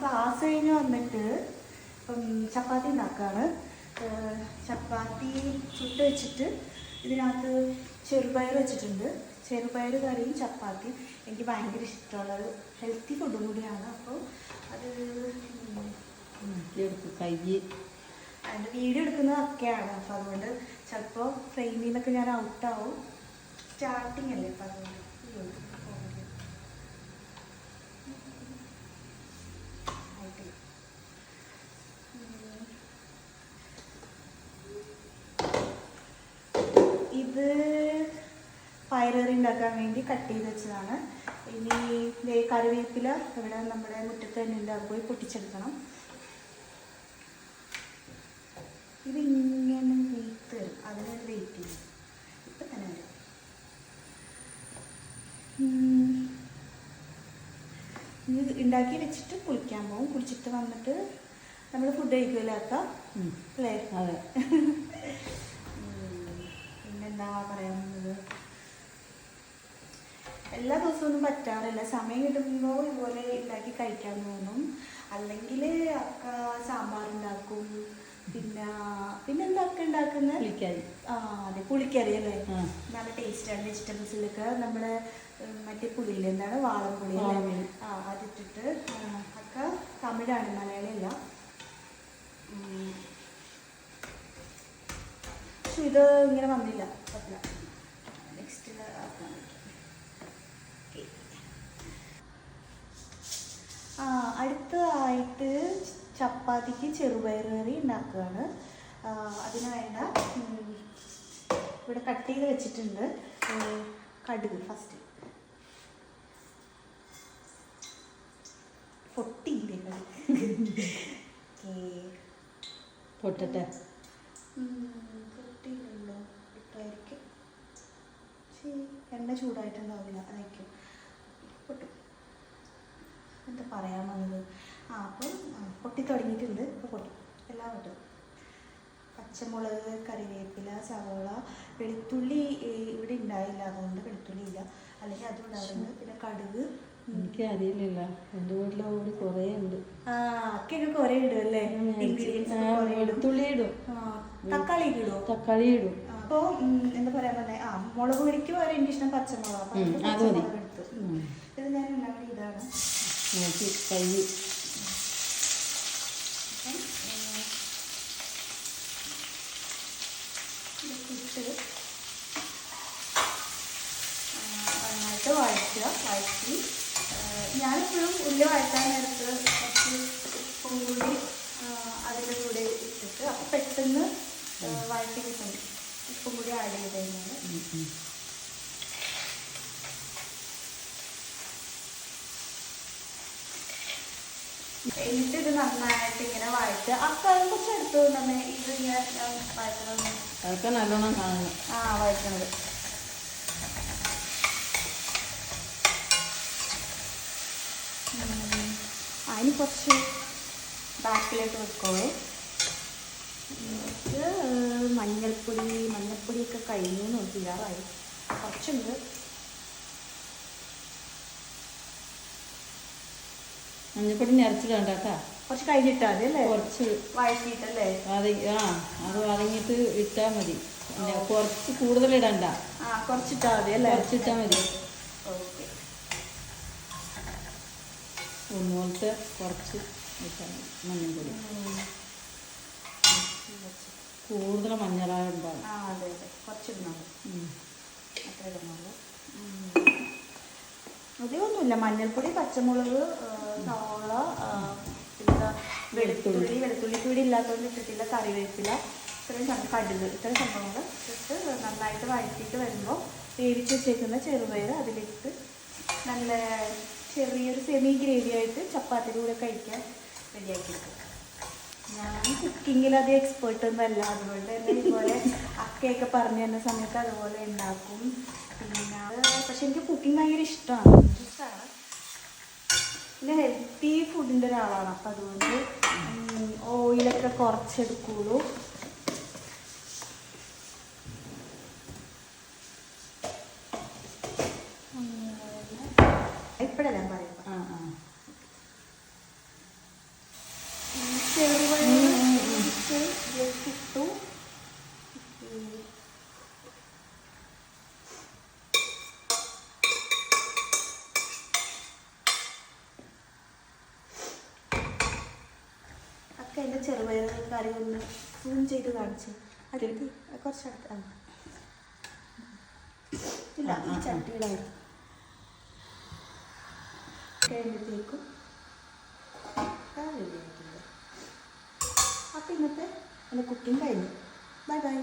Class കഴിഞ്ഞ് വന്നിട്ട് ഇപ്പം ചപ്പാത്തി ഉണ്ടാക്കുകയാണ്. ചപ്പാത്തി ചുട്ട് വെച്ചിട്ട് ഇതിനകത്ത് ചെറുപയർ വെച്ചിട്ടുണ്ട്. ചെറുപയർ കറിയും ചപ്പാത്തി എനിക്ക് ഭയങ്കര ഇഷ്ടമുള്ളത് ഹെൽത്തി ഫുഡും കൂടിയാണ്. അപ്പോൾ അത് അതിൻ്റെ വീഡിയോ എടുക്കുന്നതൊക്കെയാണ്. അപ്പോൾ അതുകൊണ്ട് ചിലപ്പോൾ ഫ്രെയിമിൽ നിന്നൊക്കെ ഞാൻ ഔട്ടാവും. സ്റ്റാർട്ടിങ് അല്ലേ, അപ്പം അതുകൊണ്ട് ഇത് പയറുകറി ഉണ്ടാക്കാൻ വേണ്ടി കട്ട് ചെയ്ത് വെച്ചതാണ്. ഇനി കറിവേപ്പില ഇവിടെ നമ്മുടെ മുറ്റത്ത് തന്നെ ഉണ്ട്, അത് പോയി പൊട്ടിച്ചെടുക്കണം. ഇത് ഇങ്ങനെ വെയിറ്റ് വരും, അതിന് വെയിറ്റ് ചെയ്യും. ഇപ്പം തന്നെ വരും. ഇത് ഉണ്ടാക്കി വെച്ചിട്ട് കുളിക്കാൻ പോകും. കുളിച്ചിട്ട് വന്നിട്ട് നമ്മൾ ഫുഡ് കഴിക്കുമല്ലോ അക്ക, അല്ലേ? അതെ. പിന്നെന്താ പറയാൻ വന്നത്, എല്ലാ ദിവസമൊന്നും പറ്റാറില്ല. സമയം കിട്ടുമ്പോൾ ഇതുപോലെ ഉണ്ടാക്കി കഴിക്കാൻ തോന്നും. അല്ലെങ്കിൽ അക്ക സാമ്പാർ ഉണ്ടാക്കും. പിന്നെന്താ ഒക്കെ ഉണ്ടാക്കുന്നത്? അതെ, പുളിക്കറി അല്ലേ, നല്ല ടേസ്റ്റാണ്. വെജിറ്റബിൾസിലൊക്കെ നമ്മുടെ മറ്റേ പുളിയില്ല, എന്താണ് വാളംപുളി അല്ലേ, അതിട്ടിട്ട്. അക്ക തമിഴാണ്, മലയാളിയല്ല. പക്ഷെ ഇത് ഇങ്ങനെ വന്നില്ല, പറ്റില്ല. നെക്സ്റ്റ് ആക്കാൻ അടുത്തതായിട്ട് ചപ്പാത്തിക്ക് ചെറുപയർ കറി ഉണ്ടാക്കുകയാണ്. അതിനായിട്ട് ഇവിടെ കട്ട് ചെയ്ത് വെച്ചിട്ടുണ്ട്. കടുക് ഫസ്റ്റ് പൊട്ടിയില്ലേ പൊട്ടട്ടെ, പൊട്ടിയില്ലല്ലോ, ഇട്ടായിരിക്കും. എണ്ണ ചൂടായിട്ടുണ്ടാവില്ല, അതായിരിക്കും പൊട്ടും. എന്താ പറയാൻ വന്നത്? അപ്പം പൊട്ടി തുടങ്ങിയിട്ടുണ്ട്. ഇപ്പോൾ പൊട്ടും, എല്ലാം പൊട്ടും. പച്ചമുളക്, കറിവേപ്പില, സവോള, വെളുത്തുള്ളി ഇവിടെ ഉണ്ടായില്ല, അതുകൊണ്ട് വെളുത്തുള്ളി ഇല്ല, അല്ലെങ്കിൽ അതും ഉണ്ടാവുന്നുണ്ട്. പിന്നെ കടുക് എനിക്ക് അറിയില്ല, എൻ്റെ വീട്ടിലെ കൂടി കുറേ ഉണ്ട്. ഒക്കെ കുറേ ഇടും അല്ലേ? വെളുത്തുള്ളി ഇടും, തക്കാളി ഇടും. തക്കാളി ഇടും. അപ്പോൾ എന്താ പറയാൻ പറഞ്ഞേ, മുളക് പൊടിക്ക് വരെ എനിക്കിഷ്ടം പച്ചമുളക്. അപ്പം പച്ചമുളക് എടുത്തു. ഇത് ഞാൻ ഉണ്ടാക്കി ഇതാണ് കൈ നന്നായിട്ട് വഴറ്റി ഞാനെപ്പോഴും ഉള്ളി വഴറ്റാൻ നേരത്ത് കുറച്ച് ഉപ്പും കൂടി അതിൻ്റെ കൂടെ ഇട്ടിട്ട് അപ്പം പെട്ടെന്ന് വഴറ്റി കിട്ടും. ഉപ്പും കൂടി ആഡ് ചെയ്ത് കഴിഞ്ഞാൽ എന്നിട്ട് ഇത് നന്നായിട്ട് ഇങ്ങനെ വഴറ്റ്. അക്കാലം കുറച്ച് എടുത്തു തന്നെ ഇത് ഞാൻ വഴറ്റണം. അതൊക്കെ നല്ലോണം കാണണം. വഴറ്റണത്. അതിന് കുറച്ച് ബാക്കിലേക്ക് വെക്കോളൂ. എന്നിട്ട് മഞ്ഞൾപ്പൊടിയൊക്കെ കഴിഞ്ഞു തീരാറായി, കുറച്ചുണ്ട്. മഞ്ഞപ്പൊടി നിറച്ചിടണ്ട കേട്ടാ, കുറച്ച് കഴിഞ്ഞിട്ടാ മതി അല്ലേ? കുറച്ച് വഴറ്റിയിട്ടല്ലേ? അത് വഴങ്ങിയിട്ട് ഇട്ടാൽ മതി. കുറച്ച് കൂടുതൽ ഇടണ്ട, കുറച്ചിട്ടാ മതി അല്ലേ? കുറച്ചിട്ടാൽ മതി. ഓക്കെ, ഒന്നുപോലത്തെ കുറച്ച് ഇട്ടാൽ മതി. മഞ്ഞൾപ്പൊടി കൂടുതൽ മഞ്ഞളായുണ്ടാവും. അതെ അതെ, കുറച്ചിടണം. അത്ര ഇടണമല്ലോ. അതൊന്നുമില്ല, മഞ്ഞൾപ്പൊടി, പച്ചമുളക്, സവോള, പിന്നെ വെളുത്തുള്ളി കൂടി ഇല്ലാത്തതുകൊണ്ട് ഇട്ടിട്ടില്ല. കറിവേപ്പില, ഇത്രയും കടുക്, ഇത്രയും സംഭവങ്ങൾ ഇട്ട് നന്നായിട്ട് വഴറ്റിയിട്ട് വരുമ്പോൾ വേവിച്ച് വെച്ചേക്കുന്ന ചെറുപയർ അതിലിട്ട് നല്ല ചെറിയൊരു സെമി ഗ്രേവി ആയിട്ട് ചപ്പാത്തിയുടെ കൂടെ കഴിക്കാൻ റെഡിയാക്കിയിട്ട്. ഞാൻ കുക്കിങ്ങിൽ അത് എക്സ്പേർട്ടൊന്നുമല്ല, അതുകൊണ്ട് തന്നെ ഇതുപോലെ അക്കയൊക്കെ പറഞ്ഞു തരുന്ന സമയത്ത് അതുപോലെ ഉണ്ടാക്കും. പിന്നെ പക്ഷെ എനിക്ക് കുക്കിംഗ് ഭയങ്കര ഇഷ്ടമാണ്. പിന്നെ ഹെൽത്തി ഫുഡിൻ്റെ ഒരാളാണ്. അപ്പം അതുകൊണ്ട് ഓയിലൊക്കെ കുറച്ചെടുക്കുള്ളൂ. ഇപ്പോഴെല്ലാം പറയാം. ഒക്കെ അതിൻ്റെ ചെറുപയർ കറി ഒന്ന് സൂം ചെയ്ത് കാണിച്ചു അടുത്ത് കുറച്ചടുത്ത് ഇല്ല ഈ ചട്ടിയിലായിരുന്നു കഴിയുമ്പോഴത്തേക്കും റെഡിയായിട്ടുണ്ട്. അപ്പം ഇന്നത്തെ എൻ്റെ കുക്കിംഗ് കഴിഞ്ഞു. Bye bye.